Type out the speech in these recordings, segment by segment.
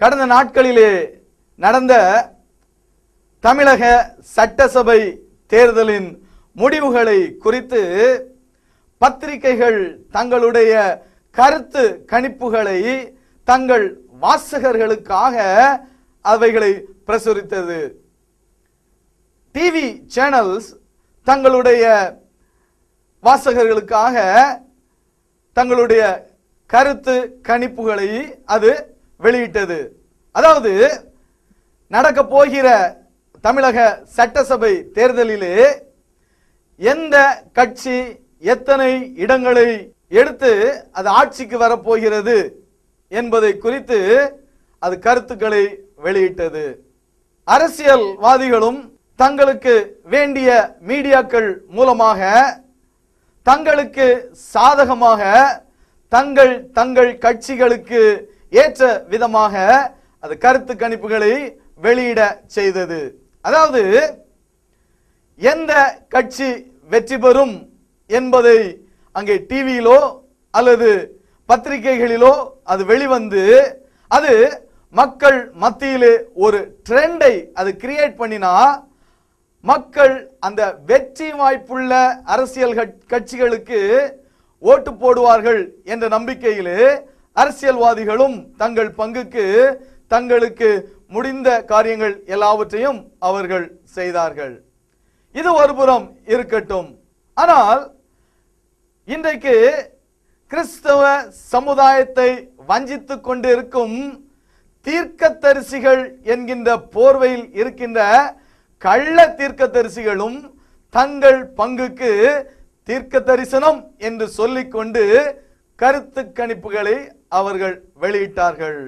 கடந்த நாட்களிலே நடந்த தமிழக சட்டசபை தேர்தலின் முடிவுகளை குறித்து பத்திரிகைகள் தங்களுடைய கருத்து கணிப்புகளை தங்கள் வாசகர்களுக்காக அவைகளை பிரசுரித்தது. டிவி சேனல்ஸ் தங்களுடைய வாசகர்களுக்காக தங்களுடைய கருத்து கணிப்புகளை அது வெளியிட்டது. அதாவது நடக்க போகிற தமிழக சட்டசபை தேர்தலிலே எந்த கட்சி எத்தனை இடங்களை எடுத்து அது ஆட்சிக்கு வரப்போகிறது என்பதை குறித்து அது கருத்துக்களை வெளியிட்டது. அரசியல்வாதிகளும் தங்களுக்கு வேண்டிய மீடியாக்கள் மூலமாக தங்களுக்கு சாதகமாக தங்கள் கட்சிகளுக்கு ஏற்ற விதமாக அது கருத்து கணிப்புகளை வெளியிட செய்தது. அதாவது எந்த கட்சி வெற்றி பெறும் என்பதை அங்கே டிவியிலோ அல்லது பத்திரிகைகளிலோ அது வெளிவந்து அது மக்கள் மத்தியிலே ஒரு ட்ரெண்டை அது கிரியேட் பண்ணினா மக்கள் அந்த வெற்றி வாய்ப்புள்ள அரசியல் கட்சிகளுக்கு ஓட்டு போடுவார்கள் என்ற நம்பிக்கையிலே அரசியல்வாதிகளும் தங்கள் பங்குக்கு தங்களுக்கு முடிந்த காரியங்கள் எல்லாவற்றையும் அவர்கள் செய்தார்கள். இது ஒருபுறம் இருக்கட்டும். ஆனால் இன்றைக்கு கிறிஸ்தவ சமுதாயத்தை வஞ்சித்துக் கொண்டிருக்கும் தீர்க்கதரிசிகள் என்கின்ற போர்வையில் இருக்கின்ற கள்ள தீர்க்கதரிசிகளும் தங்கள் பங்குக்கு தீர்க்க தரிசனம் என்று சொல்லிக்கொண்டு கருத்து கணிப்புகளை அவர்கள் வெளியிட்டார்கள்.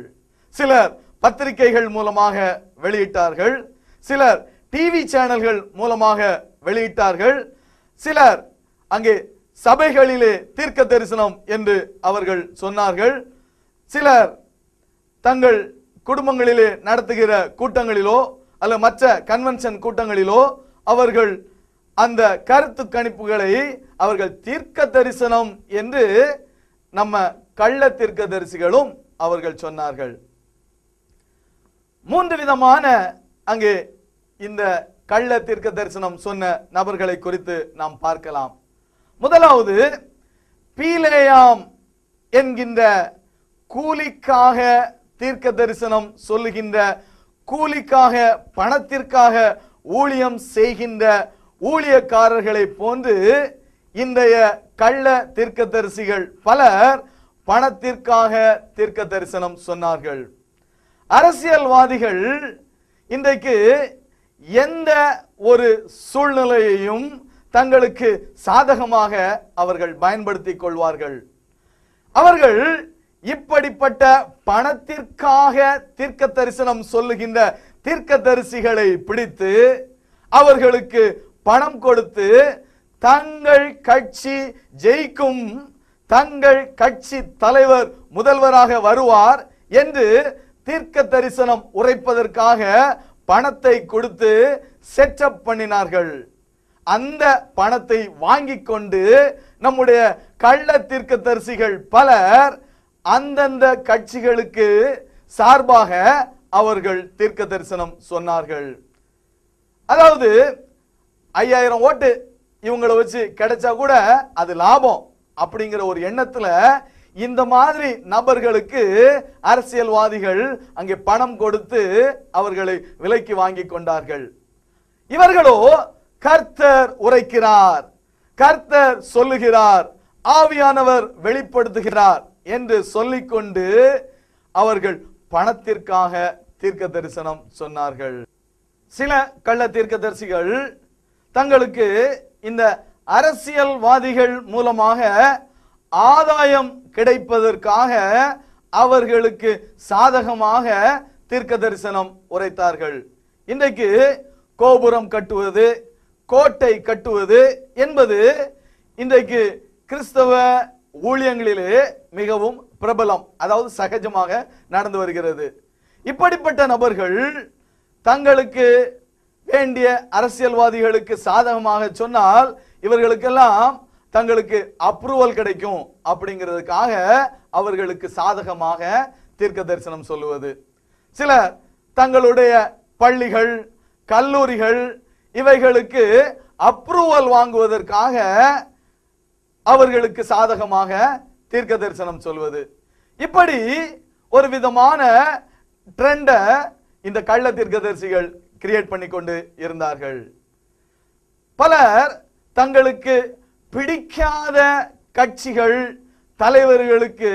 சிலர் பத்திரிகைகள் மூலமாக வெளியிட்டார்கள், சிலர் டிவி சேனல்கள் மூலமாக வெளியிட்டார்கள், சிலர் அங்கே சபைகளிலே தீர்க்க தரிசனம் என்று அவர்கள் சொன்னார்கள், சிலர் தங்கள் குடும்பங்களிலே நடத்துகிற கூட்டங்களிலோ அல்ல மற்ற கன்வென்ஷன் கூட்டங்களிலோ அவர்கள் அந்த கருத்து கணிப்புகளை அவர்கள் தீர்க்க தரிசனம் என்று நம்ம கள்ள தீர்க்கதரிசிகளும் அவர்கள் சொன்னார்கள். மூன்று விதமான அங்கே இந்த கள்ள தீர்க்க தரிசனம் சொன்ன நபர்களை குறித்து நாம் பார்க்கலாம். முதலாவது பீலேயாம் என்கின்ற கூலிக்காக தீர்க்க தரிசனம் சொல்லுகின்ற, கூலிக்காக பணத்திற்காக ஊழியம் செய்கின்ற ஊழியக்காரர்களை போன்று இன்றைய கள்ள தீர்க்கதரிசிகள் பலர் பணத்திற்காக தீர்க்க தரிசனம் சொன்னார்கள். அரசியல்வாதிகள் இன்றைக்கு எந்த ஒரு சூழ்நிலையையும் தங்களுக்கு சாதகமாக அவர்கள் பயன்படுத்திக் கொள்வார்கள். அவர்கள் இப்படிப்பட்ட பணத்திற்காக தீர்க்க தரிசனம் சொல்லுகின்ற தீர்க்கதரிசிகளை பிடித்து அவர்களுக்கு பணம் கொடுத்து தங்கள் கட்சி ஜெயிக்கும், தங்கள் கட்சி தலைவர் முதல்வராக வருவார் என்று தீர்க்க தரிசனம் உரைப்பதற்காக பணத்தை கொடுத்து செட்டப் பண்ணினார்கள். அந்த பணத்தை வாங்கி கொண்டு நம்முடைய கள்ள தீர்க்கதரிசிகள் பலர் அந்தந்த கட்சிகளுக்கு சார்பாக அவர்கள் தீர்க்க தரிசனம் சொன்னார்கள். அதாவது 5000 ஓட்டு இவங்களை வச்சு கிடைச்சா கூட அது லாபம் அப்படிங்கிற ஒரு எண்ணத்துல இந்த மாதிரி நபர்களுக்கு அரசியல்வாதிகள் அங்கே பணம் கொடுத்து அவர்களை விலைக்கு வாங்கி கொண்டார்கள். இவர்களோ கர்த்தர் உரைக்கிறார், கர்த்தர் சொல்லுகிறார், ஆவியானவர் வெளிப்படுத்துகிறார் என்று சொல்லிக்கொண்டு அவர்கள் பணத்திற்காக தீர்க்க தரிசனம் சொன்னார்கள். சில கள்ள தீர்க்கதரிசிகள் தங்களுக்கு இந்த அரசியல்வாதிகள் மூலமாக ஆதாயம் கிடைப்பதற்காக அவர்களுக்கு சாதகமாக தீர்க்க தரிசனம் உரைத்தார்கள். இன்றைக்கு கோபுரம் கட்டுவது, கோட்டை கட்டுவது என்பது இன்றைக்கு கிறிஸ்தவ ஊழியங்களிலே மிகவும் பிரபலம், அதாவது சகஜமாக நடந்து வருகிறது. இப்படிப்பட்ட நபர்கள் தங்களுக்கு வேண்டிய அரசியல்வாதிகளுக்கு சாதகமாக சொன்னால் இவர்களுக்கெல்லாம் தங்களுக்கு அப்ரூவல் கிடைக்கும் அப்படிங்கிறதுக்காக அவர்களுக்கு சாதகமாக தீர்க்க தரிசனம் சொல்லுவது. சிலர் தங்களுடைய பள்ளிகள், கல்லூரிகள் இவைகளுக்கு அப்ரூவல் வாங்குவதற்காக அவர்களுக்கு சாதகமாக தீர்க்க தரிசனம் சொல்வது, இப்படி ஒரு விதமான ட்ரெண்ட இந்த கள்ள தீர்க்கதரிசிகள் கிரியேட் பண்ணி கொண்டு இருந்தார்கள். பலர் தங்களுக்கு பிடிக்காத கட்சிகள், தலைவர்களுக்கு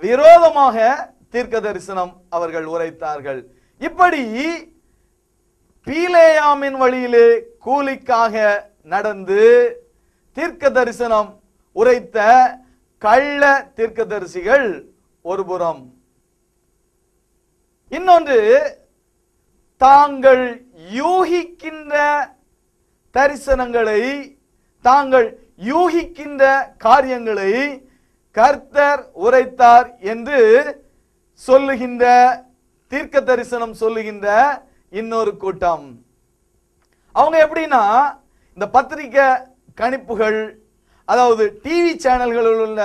விரோதமாக தீர்க்க தரிசனம் அவர்கள் உரைத்தார்கள். இப்படி பீலேயாமின் வழியிலே கூலிக்காக நடந்து தீர்க்க தரிசனம் உரைத்த கள்ள தீர்க்கதரிசிகள் ஒருபுறம், இன்னொன்று தாங்கள் யூகிக்கின்ற தரிசனங்களை, தாங்கள் யூகிக்கின்ற காரியங்களை கர்த்தர் உரைத்தார் என்று சொல்லுகின்ற, தீர்க்க தரிசனம் சொல்லுகின்ற இன்னொரு கூட்டம். அவங்க எப்படின்னா, இந்த பத்திரிகை கணிப்புகள், அதாவது டிவி சேனல்களில் உள்ள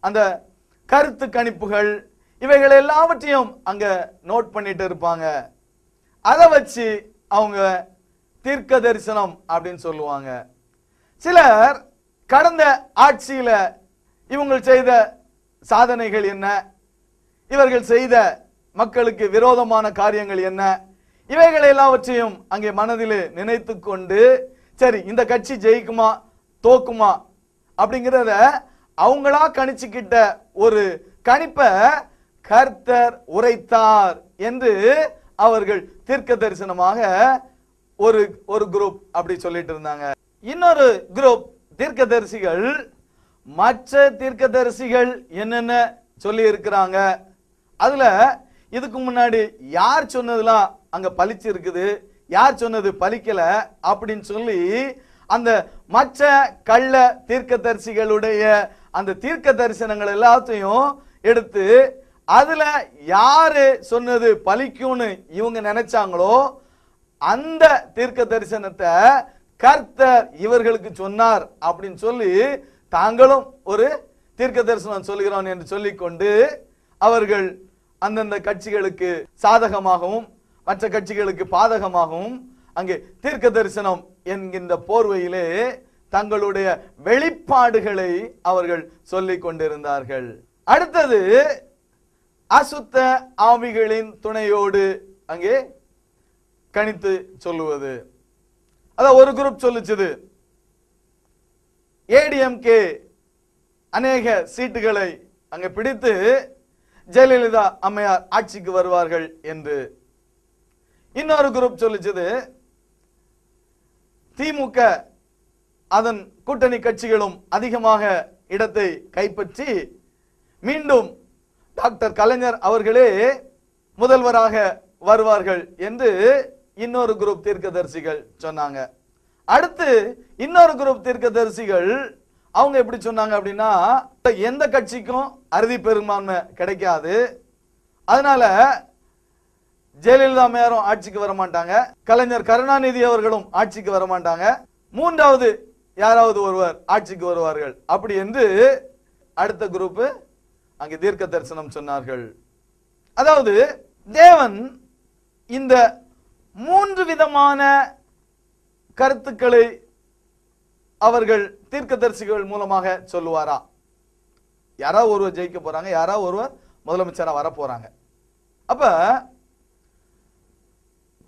அந்த கருத்து கணிப்புகள், இவைகள் எல்லாவற்றையும் அங்க நோட் பண்ணிட்டு இருப்பாங்க. அதை வச்சு அவங்க தீர்க்க தரிசனம் அப்படின்னு சொல்லுவாங்க. சிலர் கடந்த ஆட்சியில இவங்க செய்த சாதனைகள் என்ன, இவர்கள் செய்த மக்களுக்கு விரோதமான காரியங்கள் என்ன, இவைகள் எல்லாவற்றையும் அங்கே மனதிலே நினைத்து கொண்டு, சரி இந்த கட்சி ஜெயிக்குமா தோக்குமா அப்படிங்கிறத அவங்களா கணிச்சுக்கிட்ட ஒரு கணிப்பை கர்த்தர் உரைத்தார் என்று அவர்கள் தீர்க்க தரிசனமாக ஒரு குரூப் அப்படி சொல்லிட்டு இருந்தாங்க. இன்னொரு குரூப் தீர்க்கதரிசிகள் மற்ற தீர்க்கதரிசிகள் என்னென்ன சொல்லி இருக்கிறாங்க, அதுல இதுக்கு முன்னாடி யார் சொன்னதுலாம் அங்க பலிச்சு இருக்குது, யார் சொன்னது பலிக்கல அப்படின்னு சொல்லி அந்த மற்ற கள்ள தீர்க்கதரிசிகளுடைய அந்த தீர்க்க தரிசனங்கள் எல்லாத்தையும் எடுத்து அதுல யாரு சொன்னது பலிக்கும்னு இவங்க நினைச்சாங்களோ அந்த தீர்க்க தரிசனத்தை கர்த்தர் இவர்களுக்கு சொன்னார் அப்படின்னு சொல்லி தாங்களும் ஒரு தீர்க்க தரிசனம் சொல்கிறோம் என்று சொல்லிக்கொண்டு அவர்கள் அந்தந்த கட்சிகளுக்கு சாதகமாகவும் மற்ற கட்சிகளுக்கு பாதகமாகவும் அங்கே தீர்க்க தரிசனம் என்கின்ற போர்வையிலே தங்களுடைய வெளிப்பாடுகளை அவர்கள் சொல்லிக் கொண்டிருந்தார்கள். அடுத்தது அசுத்த ஆவிகளின் துணையோடு அங்கே கணித்து சொல்லுவது. அதான் ஒரு குரூப் சொல்லுச்சு, ஏடிஎம்கே அநேக சீட்டுகளை அங்க பிடித்து ஜெயலலிதா அம்மையார் ஆட்சிக்கு வருவார்கள் என்று. இன்னொரு குரூப் சொல்லுச்சு, திமுக அதன் கூட்டணி கட்சிகளும் அதிகமாக இடத்தை கைப்பற்றி மீண்டும் டாக்டர் கலைஞர் அவர்களே முதல்வராக வருவார்கள் என்று இன்னொரு குரூப் தீர்க்கதரிசிகள் சொன்னாங்க. அடுத்து இன்னொரு குரூப் தீர்க்கதரிசிகள் அவங்க எப்படி சொன்னாங்க அப்படின்னா, எந்த கட்சிக்கும் அறுதி பெரும்பான்மை கிடைக்காது, அதனால ஜெயலலிதா அம்மையாரும் ஆட்சிக்கு வர மாட்டாங்க, கலைஞர் கருணாநிதி அவர்களும் ஆட்சிக்கு வர மாட்டாங்க, மூன்றாவது யாராவது ஒருவர் ஆட்சிக்கு வருவார்கள் அப்படி என்று அடுத்த குரூப் அங்கே தீர்க்க தரிசனம் சொன்னார்கள். அதாவது தேவன் இந்த மூன்று விதமான கருத்துக்களை அவர்கள் தீர்க்கதரிசிகள் மூலமாக சொல்லுவாரா? யாராவது ஒருவர் ஜெயிக்க போறாங்க, யாராவது ஒருவர் முதலமைச்சரா வர போறாங்க. அப்ப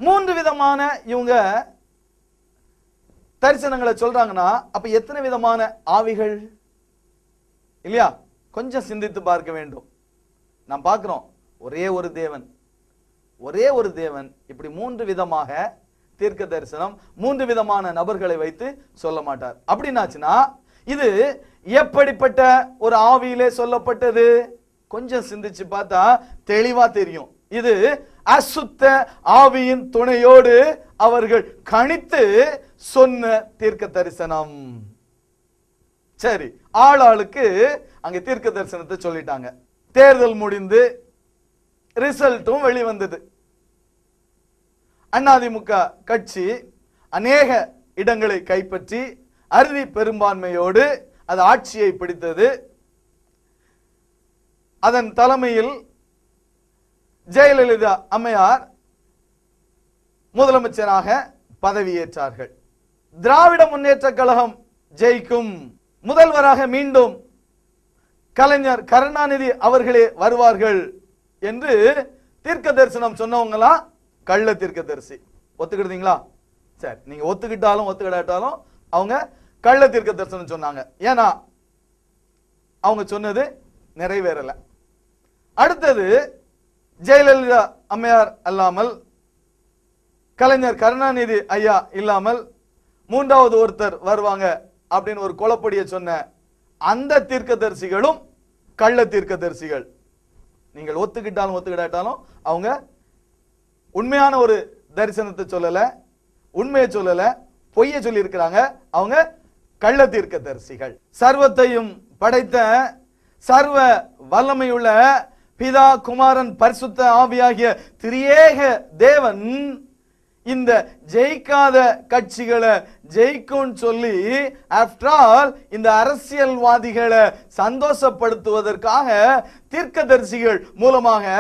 மூன்று விதமான இவங்க தரிசனங்களை சொல்றாங்கன்னா அப்ப எத்தனை விதமான ஆவிகள் இல்லையா? கொஞ்சம் சிந்தித்து பார்க்க வேண்டும். நாம் பார்க்கிறோம் ஒரே ஒரு தேவன், ஒரே ஒரு தேவன் இப்படி மூன்று விதமாக தீர்க்க தரிசனம் மூன்று விதமான நபர்களை வைத்து சொல்ல மாட்டார். அப்படின்னாச்சுன்னா இது எப்படிப்பட்ட ஒரு ஆவியிலே சொல்லப்பட்டது? கொஞ்சம் சிந்திச்சு பார்த்தா தெளிவா தெரியும். இது அசுத்த ஆவியின் துணையோடு அவர்கள் கணித்து சொன்ன தீர்க்க தரிசனம். சரி, ஆளாளுக்கு அங்க தீர்க்க தரிசனத்தை சொல்லிட்டாங்க. தேர்தல் முடிந்து ரிசல்ட்டும் வெளிவந்தது. அதிமுக கட்சி அநேக இடங்களை கைப்பற்றி அறுதி பெரும்பான்மையோடு அது ஆட்சியை பிடித்தது. அதன் தலைமையில் ஜெயலலிதா அம்மையார் முதலமைச்சராக பதவியேற்றார்கள். திராவிட முன்னேற்ற கழகம் ஜெயிக்கும், முதல்வராக மீண்டும் கலைஞர் கருணாநிதி அவர்களே வருவார்கள் என்று தீர்க்க தரிசனம் சொன்னவங்களா கள்ள தீர்க்கதரிசி. ஒத்துக்கிட்டீங்களா? சரி, நீங்க ஒத்துக்கிட்டாலும் ஒத்துக்கிட்டாலும் அவங்க கள்ள தீர்க்க தரிசனம் சொன்னாங்க. ஏன்னா அவங்க சொன்னது நிறைவேறல. அடுத்தது ஜெயலலிதா அம்மையார் அல்லாமல், கலைஞர் கருணாநிதி ஐயா இல்லாமல் மூன்றாவது ஒருத்தர் வருவாங்க அப்படின்னு ஒரு குழப்படிய சொன்ன அந்த தீர்க்கதரிசிகளும் கள்ள தீர்க்கதரிசிகள். நீங்கள் ஒத்துக்கிட்டாலும் ஒத்துக்கிட்டாலும் அவங்க உண்மையான ஒரு தரிசனத்தை சொல்லல, உண்மையை சொல்லல, பொய்யை சொல்லி இருக்கிறாங்க. அவங்க கள்ள தீர்க்கதரிசிகள். சர்வத்தையும் படைத்த சர்வ வல்லமையுள்ள பிதா குமாரன் பரிசுத்த ஆவியாகிய திரியேக தேவன் இந்த ஜெயிக்காத கட்சிகளை ஜெயிக்கும் சொல்லி ஆஃப்டர் ஆல் இந்த அரசியல்வாதிகளை சந்தோஷப்படுத்துவதற்காக தீர்க்கதரிசிகள் மூலமாக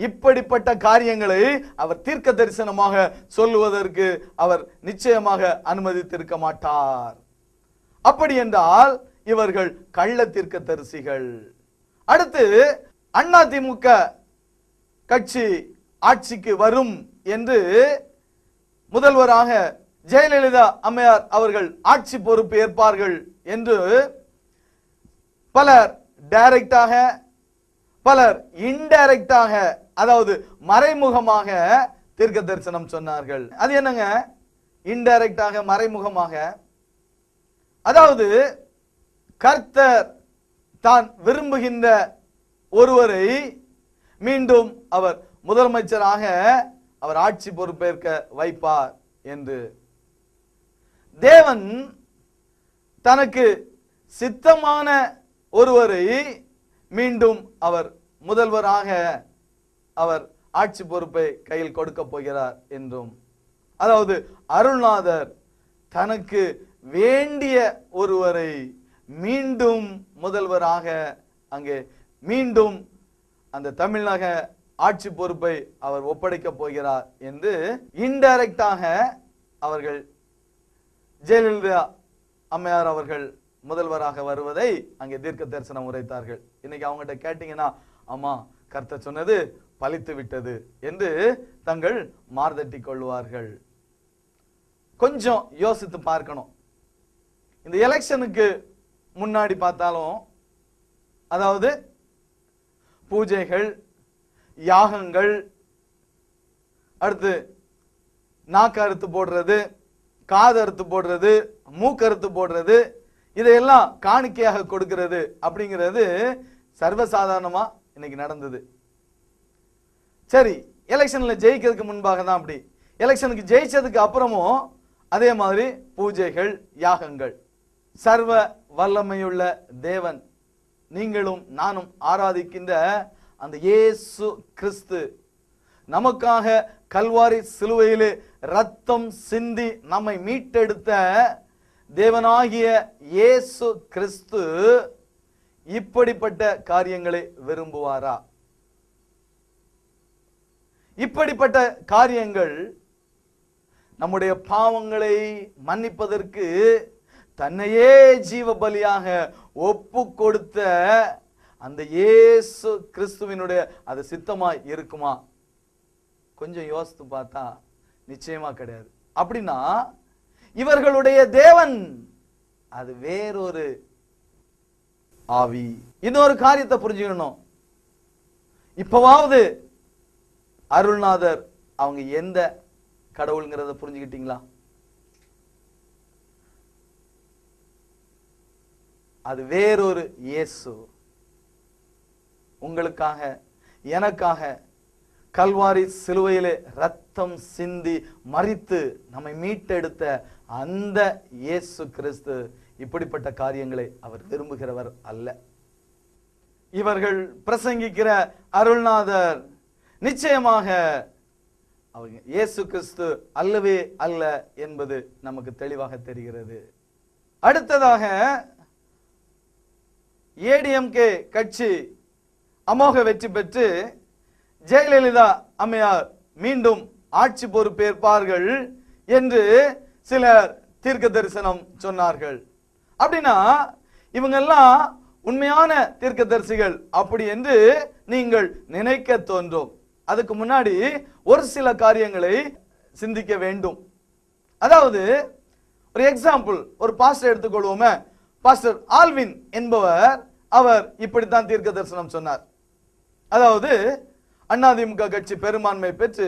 இப்படிப்பட்ட காரியங்களை அவர் தீர்க்க தரிசனமாக சொல்லுவதற்கு அவர் நிச்சயமாக அனுமதித்திருக்க மாட்டார். அப்படி என்றால் இவர்கள் கள்ள தீர்க்கதரிசிகள். அடுத்து அதிமுக கட்சி ஆட்சிக்கு வரும் என்று முதல்வராக ஜெயலலிதா அம்மையார் அவர்கள் ஆட்சி பொறுப்பு ஏற்பார்கள் என்று பலர் டைரக்டாக, பலர் இன்டைரக்டாக, அதாவது மறைமுகமாக தீர்க்க தரிசனம் சொன்னார்கள். அது என்னங்க இன்டைரக்டாக, மறைமுகமாக? அதாவது கர்த்தர் தான் விரும்புகின்ற ஒருவரை மீண்டும் அவர் முதலமைச்சராக அவர் ஆட்சி பொறுப்பேற்க வைப்பார் என்று. தேவன் தனக்கு சித்தமான ஒருவரை மீண்டும் அவர் முதல்வராக அவர் ஆட்சி பொறுப்பை கையில் கொடுக்க போகிறார் என்றும், அதாவது அருள்நாதர் தனக்கு வேண்டிய ஒருவரை மீண்டும் முதல்வராக அங்கே மீண்டும் அந்த தமிழக ஆட்சி பொறுப்பை அவர் ஒப்படைக்க போகிறார் என்று இன்டைரக்டாக அவர்கள் ஜெயலலிதா அம்மையார் அவர்கள் முதல்வராக வருவதை அங்கே தீர்க்க தரிசனம் உரைத்தார்கள். இன்னைக்கு அவங்ககிட்ட கேட்டீங்கன்னா, ஆமா கர்த்தர் சொன்னது பலித்து விட்டது என்று தங்கள் மார்தட்டி கொள்வார்கள். கொஞ்சம் யோசித்து பார்க்கணும். இந்த எலெக்ஷனுக்கு முன்னாடி பார்த்தாலும், அதாவது பூஜைகள், யாகங்கள், அடுத்து நாக்கு அறுத்து போடுறது, காது அறுத்து போடுறது, மூக்கு அறுத்து போடுறது, இதையெல்லாம் காணிக்கையாக கொடுக்கிறது அப்படிங்கிறது சர்வசாதாரணமா இன்னைக்கு நடந்தது. சரி, எலெக்ஷன்ல ஜெயிக்கிறதுக்கு முன்பாக தான் அப்படி. எலெக்ஷனுக்கு ஜெயிச்சதுக்கு அப்புறமும் அதே மாதிரி பூஜைகள், யாகங்கள். சர்வ வல்லமையுள்ள தேவன் நீங்களும் நானும் ஆராதிக்கின்ற அந்த இயேசு கிறிஸ்து நமக்காக கல்வாரி சிலுவையிலே ரத்தம் சிந்தி நம்மை மீட்டெடுத்த தேவனாகிய இயேசு கிறிஸ்து இப்படிப்பட்ட காரியங்களை விரும்புவாரா? இப்படிப்பட்ட காரியங்கள் நம்முடைய பாவங்களை மன்னிப்பதற்கு தன்னையே ஜீவ பலியாக ஒப்பு கொடுத்த அந்த இயேசு கிறிஸ்துவினுடைய அது சித்தமாய் இருக்குமா? கொஞ்சம் யோசித்து பார்த்தா நிச்சயமா கிடையாது. அப்படின்னா இவர்களுடைய தேவன் அது வேறொரு ஆவி. இன்னொரு காரியத்தை புரிஞ்சுக்கணும். இப்பவாவது அருள்நாதர் அவங்க எந்த கடவுள்ங்கிறத புரிஞ்சுக்கிட்டீங்களா? அது வேறொரு இயேசு. உங்களுக்காக எனக்காக கல்வாரி சிலுவையிலே ரத்தம் சிந்தி மரித்து நம்மை மீட்டெடுத்த அந்த இயேசு கிறிஸ்து இப்படிப்பட்ட காரியங்களை அவர் விரும்புகிறவர் அல்ல. இவர்கள் பிரசங்கிக்கிற அருள்நாதர் நிச்சயமாக அவங்க இயேசு கிறிஸ்து அல்லவே அல்ல என்பது நமக்கு தெளிவாக தெரிகிறது. அடுத்ததாக ஏடிஎம்கே கட்சி அமோக வெற்றி பெற்று ஜெயலலிதா அம்மையார் மீண்டும் ஆட்சி பொறுப்பேற்பார்கள் என்று சிலர் தீர்க்க தரிசனம் சொன்னார்கள். அப்படின்னா இவங்க எல்லாம் உண்மையான தீர்க்கதரிசிகள் அப்படி என்று நீங்கள் நினைக்க தோன்றும். அதுக்கு முன்னாடி ஒரு சில காரியங்களை சிந்திக்க வேண்டும். அதாவது ஒரு எக்ஸாம்பிள், ஒரு பாஸ்டர் எடுத்துக்கொள்வோமே. பாஸ்டர் ஆல்வின் என்பவர், அவர் இப்படித்தான் தீர்க்க தரிசனம் சொன்னார். அதாவது அதிமுக கட்சி பெரும்பான்மை பெற்று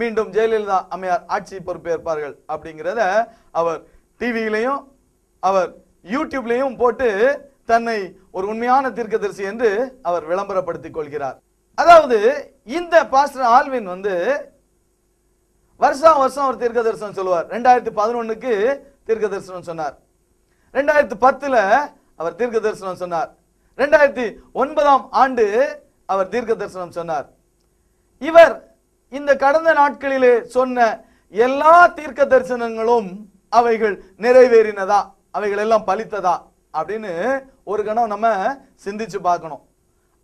மீண்டும் ஜெயலலிதா அம்மையார் ஆட்சி பொறுப்பேற்பார்கள் அப்படிங்கிறத அவர் டிவியிலையும் அவர் யூடியூப்லையும் போட்டு தன்னை ஒரு உண்மையான தீர்க்கதரிசி என்று அவர் விளம்பரப்படுத்திக் கொள்கிறார். அதாவது இந்த பாஸ்டர் ஆல்வின் வருஷம் அவர் தீர்க்க தரிசனம் சொல்லுவார். 2011க்கு தீர்க்க தரிசனம் சொன்னார். 2010 அவர் தீர்க்க தரிசனம் சொன்னார். 2009 ஆண்டு அவர் தீர்க்க தரிசனம் சொன்னார். இவர் இந்த கடந்த நாட்களிலே சொன்ன எல்லா தீர்க்க தரிசனங்களும் அவைகள் நிறைவேறினதா, அவைகள் எல்லாம் பலித்ததா அப்படின்னு ஒரு கணம் நம்ம சிந்திச்சு பார்க்கணும்.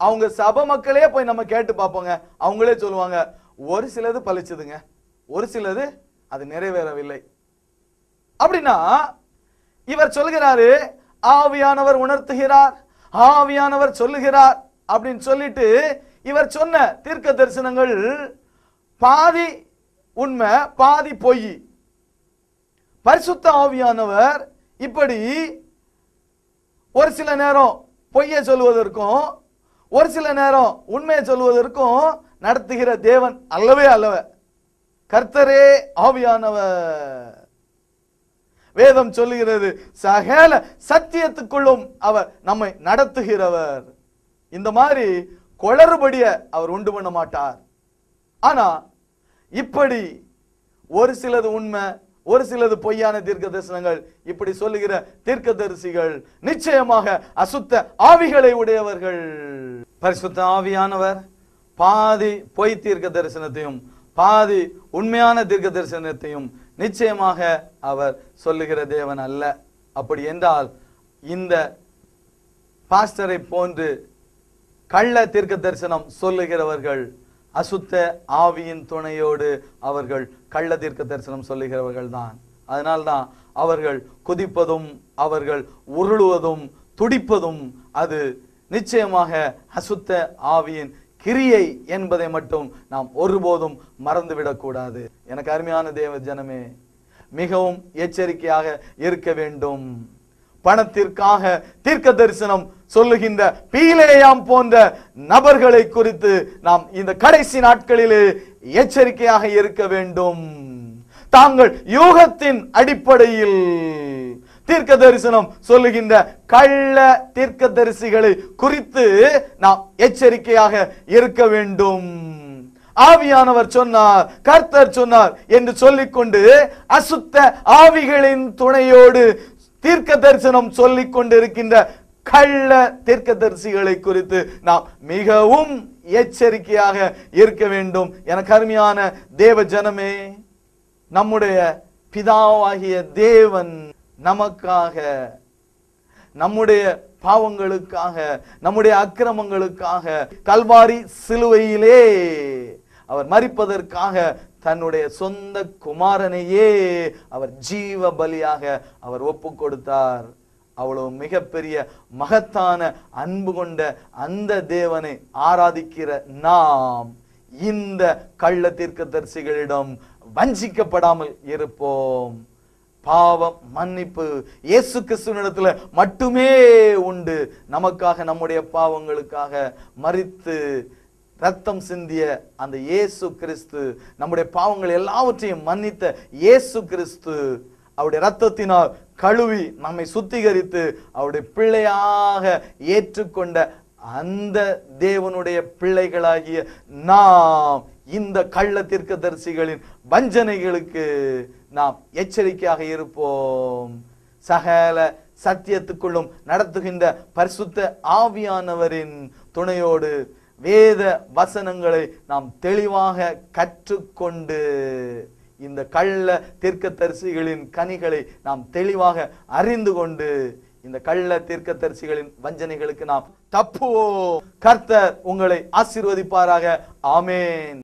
அவங்க சபை மக்களே போய் நம்ம கேட்டு பார்ப்போங்க. அவங்களே சொல்லுவாங்க, ஒரு சிலது பலிச்சதுங்க, ஒரு சிலது அது நிறைவேறவில்லை. அப்படின்னா இவர் சொல்கிறாரு, ஆவியானவர் உணர்த்துகிறார், ஆவியானவர் சொல்லுகிறார் அப்படின்னு சொல்லிட்டு இவர் சொன்ன தீர்க்க தரிசனங்கள் பாதி உண்மை பாதி பொய். பரிசுத்த ஆவியானவர் இப்படி ஒரு சில நேரம் பொய்யை சொல்வதற்கும் ஒரு சில நேரம் உண்மையை சொல்வதற்கும் நடத்துகிற தேவன் அல்லவே அல்லவ. கர்த்தரே ஆவியானவர். வேதம் சொல்லுகிறது, சகல சத்தியத்துக்குள்ளும் அவர் நம்மை நடத்துகிறவர். இந்த மாதிரி குளறுபடிய அவர் உண்டு பண்ண மாட்டார். ஆனா இப்படி ஒரு சிலது உண்மை ஒரு சிலது பொய்யான தீர்க்க தரிசனங்கள் இப்படி சொல்லுகிற தீர்க்கதரிசிகள் நிச்சயமாக அசுத்த ஆவிகளை உடையவர்கள். பரிசுத்த ஆவியானவர் பாதி பொய் தீர்க்க தரிசனத்தையும் பாதி உண்மையான தீர்க்க தரிசனத்தையும் நிச்சயமாக அவர் சொல்லுகிற தேவன் அல்ல. அப்படி என்றால் இந்த பாஸ்டரை போன்று கள்ள தீர்க்க தரிசனம் சொல்லுகிறவர்கள் அசுத்த ஆவியின் துணையோடு அவர்கள் கள்ள தீர்க்க தரிசனம் சொல்லுகிறவர்கள் தான். அதனால்தான் அவர்கள் குதிப்பதும் அவர்கள் உருளுவதும் துடிப்பதும் அது நிச்சயமாக அசுத்த ஆவியின் கிரியை என்பதை மட்டும் நாம் ஒருபோதும் மறந்துவிடக் கூடாது. எனக்கு அருமையான தேவ ஜனமே, மிகவும் எச்சரிக்கையாக இருக்க வேண்டும். பணத்திற்காக தீர்க்க தரிசனம் சொல்லுகின்ற பீலேயாம் போன்ற நபர்களை குறித்து நாம் இந்த கடைசி நாட்களிலே எச்சரிக்கையாக இருக்க வேண்டும். தாங்கள் யூகத்தின் அடிப்படையில் தீர்க்க தரிசனம் சொல்லுகின்ற கள்ள தீர்க்க தரிசிகளை குறித்து நாம் எச்சரிக்கையாக இருக்க வேண்டும். ஆவியானவர் சொன்னார், கர்த்தர் சொன்னார் என்று சொல்லிக்கொண்டு அசுத்த ஆவிகளின் துணையோடு தீர்க்க தரிசனம் சொல்லிக் கொண்டிருக்கின்ற கள்ள தீர்க்கதரிசிகளை குறித்து நாம் மிகவும் எச்சரிக்கையாக இருக்க வேண்டும். எனக்கு அருமையான தேவ ஜனமே, நம்முடைய பிதாவாகிய தேவன் நமக்காக, நம்முடைய பாவங்களுக்காக, நம்முடைய அக்கிரமங்களுக்காக கல்வாரி சிலுவையிலே அவர் மரிப்பதற்காக தன்னுடைய சொந்த குமாரனையே அவர் ஜீவ பலியாக அவர் ஒப்பு கொடுத்தார். அவ்வளவு மிகப்பெரிய மகத்தான அன்பு கொண்ட அந்த தேவனை ஆராதிக்கிற நாம் இந்த கள்ள தீர்க்கதரிசிகளிடம் வஞ்சிக்கப்படாமல் இருப்போம். பாவம் மன்னிப்பு இயேசு கிறிஸ்துவினிடத்துல மட்டுமே உண்டு. நமக்காக நம்முடைய பாவங்களுக்காக மரித்து ரத்தம் சிந்திய அந்த இயேசு கிறிஸ்து, நம்முடைய பாவங்கள் எல்லாவற்றையும் மன்னித்த இயேசு கிறிஸ்து அவருடைய ரத்தத்தினால் கழுவி நம்மை சுத்திகரித்து அவருடைய பிள்ளையாக ஏற்றுக்கொண்ட அந்த தேவனுடைய பிள்ளைகளாகிய நாம் இந்த கள்ள தீர்க்கதரிசிகளின் வஞ்சனைகளுக்கு நாம் எச்சரிக்கையாக இருப்போம். சகல சத்தியத்துக்குள்ளும் நடத்துகின்ற பரிசுத்த ஆவியானவரின் துணையோடு வேத வசனங்களை நாம் தெளிவாக கற்றுக்கொண்டு இந்த கள்ள தீர்க்கதரிசிகளின் கனிகளை நாம் தெளிவாக அறிந்து கொண்டு இந்த கள்ள தீர்க்கதரிசிகளின் வஞ்சனைகளுக்கு நாம் தப்புவோம். கர்த்தர் உங்களை ஆசீர்வதிப்பாராக. ஆமென்.